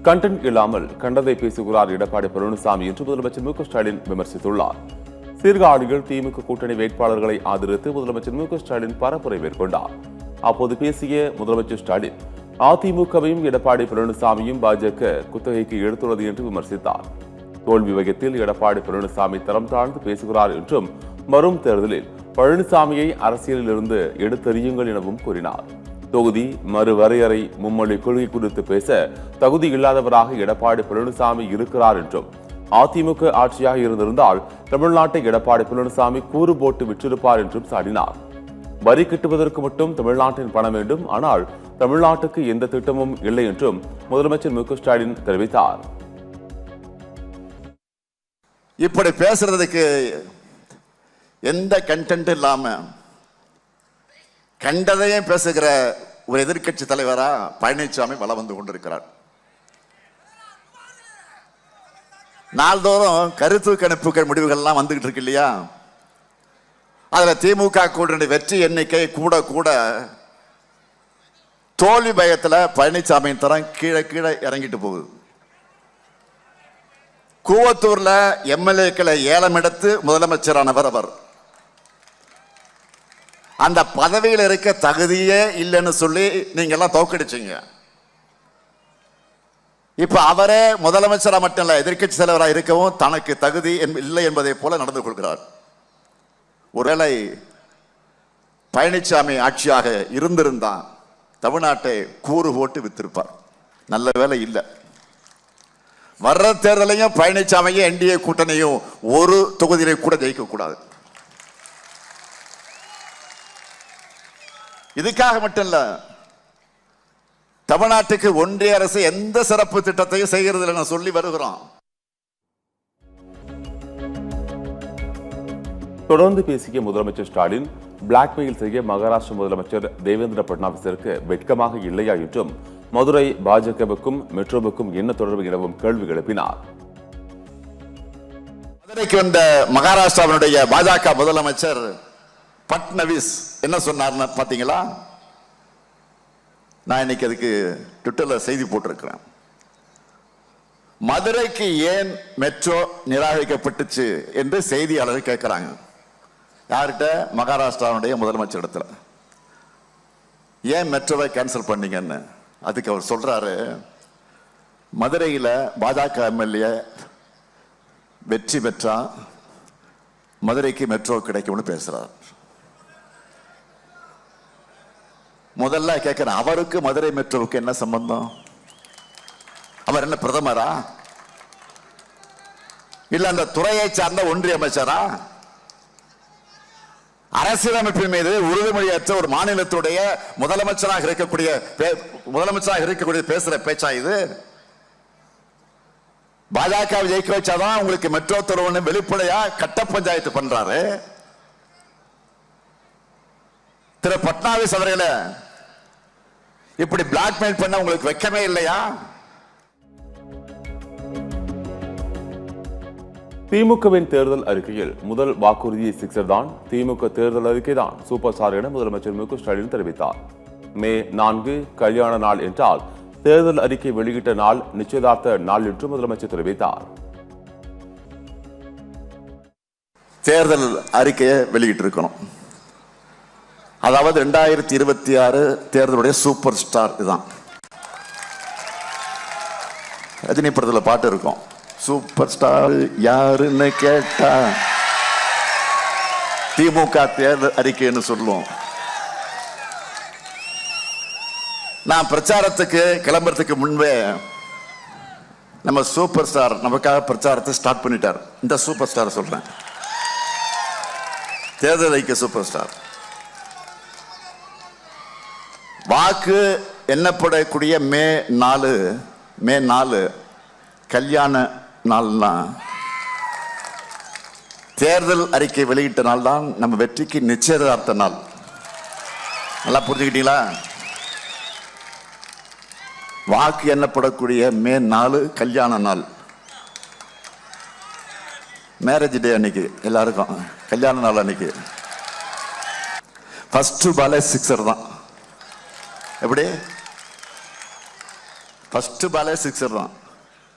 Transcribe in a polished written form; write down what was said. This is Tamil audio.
கண்டென்ட் இல்லாமல் கண்டதை பேசுகிறார் எடப்பாடி பழனிசாமி என்று முதலமைச்சர் மு க ஸ்டாலின் விமர்சித்துள்ளார். சீர்காழியில் திமுக கூட்டணி வேட்பாளர்களை ஆதரித்து முதலமைச்சர் மு க ஸ்டாலின் பரப்புரை மேற்கொண்டார். அப்போது பேசிய முதலமைச்சர் ஸ்டாலின், அதிமுகவையும் எடப்பாடி பழனிசாமியும் பாஜக குத்தகைக்கு எடுத்துள்ளது என்று விமர்சித்தார். தோல்வி வகத்தில் எடப்பாடி பழனிசாமி தரம் தாழ்ந்து பேசுகிறார் என்றும், வரும் தேர்தலில் பழனிசாமியை அரசியலில் இருந்து எடுத்தெறியுங்கள் எனவும் கூறினார். தொகுதி மறுவரையறை மும்மொழி கொள்கை குறித்து பேச தகுதி இல்லாதவராக எடப்பாடி பழனிசாமி இருக்கிறார் என்றும், அதிமுக ஆட்சியாக இருந்திருந்தால் தமிழ்நாட்டை எடப்பாடி பழனிசாமி கூறு போட்டு விற்றிருப்பார் என்றும் சாடினார். வரி கட்டுவதற்கு மட்டும் தமிழ்நாட்டின் பணம் வேண்டும், ஆனால் தமிழ்நாட்டுக்கு எந்த திட்டமும் இல்லை என்றும் முதலமைச்சர் மு க ஸ்டாலின் தெரிவித்தார். இப்படி பேசுறதுக்கு எந்த கண்டென்ட் இல்லாம கண்டதையும் பேசுகிற ஒரு எதிர்கட்சி தலைவரா பழனிசாமி வலம் வந்து கொண்டிருக்கிறார். நாள்தோறும் கருத்து கணிப்புகள் முடிவுகள்லாம் வந்துகிட்டு இருக்கு இல்லையா? அதுல திமுக கூட்டணி வெற்றி எண்ணிக்கை கூட கூட தோல்வி பயத்துல பழனிசாமி தரம் கீழே கீழே இறங்கிட்டு போகுது. கூவத்தூர்ல எம்எல்ஏக்களை ஏலம் எடுத்து முதலமைச்சரானவர் அவர். அந்த பதவியில் இருக்க தகுதியே இல்லைன்னு சொல்லி நீங்க எல்லாம் தோக்கடிச்சீங்க. இப்ப அவரே முதலமைச்சரா மட்டும் இல்ல, எதிர்கட்சி தலைவராக இருக்கவும் தனக்கு தகுதி இல்லை என்பதை போல நடந்து கொள்கிறார். ஒருவேளை பழனிசாமி ஆட்சியாக இருந்திருந்தா தமிழ்நாட்டை கூறு போட்டு வித்திருப்பார். நல்ல வேலை இல்லை. வர்ற தேர்தலையும் பழனிசாமியும் என்டிஏ கூட்டணியும் ஒரு தொகுதியிலே கூட ஜெயிக்க கூடாது. இதுக்காக மட்டும் இல்ல, தமிழ்நாட்டுக்கு ஒன்றிய அரசு எந்த சிறப்பு திட்டத்தையும் செய்கிறது இல்லைன்னு சொல்லி வருகிறோம். தொடர்ந்து பேசிய முதலமைச்சர் ஸ்டாலின், பிளாக்மெயில் செய்ய மகாராஷ்டிர முதலமைச்சர் தேவேந்திர பட்னாவிஸிற்கு வெட்கமாக இல்லையா என்றும், மதுரை பாஜகவுக்கும் மெட்ரோவுக்கும் என்ன தொடர்பு எனவும் கேள்வி எழுப்பினார். மதுரைக்கு வந்த மகாராஷ்டிராவினுடைய பாஜக முதலமைச்சர் பட்னவிஸ் என்ன சொன்னார்னு பாத்தீங்களா? நான் இன்னைக்கு அதுக்கு ட்விட்டர்ல செய்தி போட்டிருக்கிறேன். மதுரைக்கு ஏன் மெட்ரோ நிராகரிக்கப்பட்டுச்சு என்று செய்தியாளர்கள் கேட்கிறாங்க. யார்கிட்ட? மகாராஷ்டிராவுடைய முதலமைச்சர் இடத்துல. ஏன் மெட்ரோவை கேன்சல் பண்ணீங்கன்னு. அதுக்கு அவர் சொல்றாரு, மதுரையில் பாஜக எம்எல்ஏ வெற்றி பெற்றா மதுரைக்கு மெட்ரோ கிடைக்கும்னு பேசுறார். முதல்ல கேட்கிறேன், அவருக்கு மதுரை மெட்ரோவுக்கு என்ன சம்பந்தம்? அவர் என்ன பிரதமரா? இல்ல அந்த துறையை சார்ந்த ஒன்றிய அமைச்சரா? அரசியலமைப்பின் மீது உறுதிமொழியற்ற ஒரு மாநிலத்துடைய முதலமைச்சராக இருக்கக்கூடிய பேசுற பேச்சா இது? பாஜக ஜெயிக்க வச்சாதான் உங்களுக்கு மெட்ரோ தருவன்னு வெளிப்படையா கட்ட பஞ்சாயத்து பண்றாரு திரு பட்னாவிஸ் அவர்களே. இப்படி பிளாக்மெயில் பண்ண உங்களுக்கு வெட்கமே இல்லையா? திமுகவின் தேர்தல் அறிக்கையில் முதல் வாக்குறுதி சிக்ஸர் தான், திமுக தேர்தல் அறிக்கை தான் சூப்பர் ஸ்டார் என முதலமைச்சர் மு க ஸ்டாலின் தெரிவித்தார். மே 4 கல்யாண நாள் என்றால் தேர்தல் அறிக்கை வெளியிட்ட நாள் நிச்சயதார்த்த நாள் என்று முதலமைச்சர் தெரிவித்தார். தேர்தல் அறிக்கையை வெளியிட்டு இருக்கணும். அதாவது 2026 தேர்தலுடைய சூப்பர் ஸ்டார் இதுதான். ரஜினி படத்தில் பாட்டு இருக்கும், சூப்பர் ஸ்டார் யாருன்னு கேட்டா திமுக தேர்தல் அறிக்கைன்னு சொல்லுவோம். நான் பிரச்சாரத்துக்கு கிளம்புறதுக்கு முன்பே நம்ம சூப்பர் ஸ்டார் நமக்காக பிரச்சாரத்தை ஸ்டார்ட் பண்ணிட்டார். இந்த சூப்பர் ஸ்டார் சொல்றேன், தேர்தல் அறிக்கை சூப்பர் ஸ்டார். வாக்கு எண்ணப்படக்கூடிய மே 4 கல்யாண நாள்னா தேர்தல் அறிக்கை வெளியிட்ட நாள் தான் நம்ம வெற்றிக்கு நிச்சயதார்த்த நாள். நல்லா புரிஞ்சுக்கிட்டீங்களா? வாக்கு எண்ணப்படக்கூடிய மே 4 கல்யாண நாள். மேரேஜ் டே அன்னைக்கு எல்லாருக்கும் கல்யாண நாள் அன்னைக்கு ஃபர்ஸ்ட் பாலே சிக்ஸர் தான். எப்படி ஃபர்ஸ்ட் பாலே சிக்ஸர் தான்.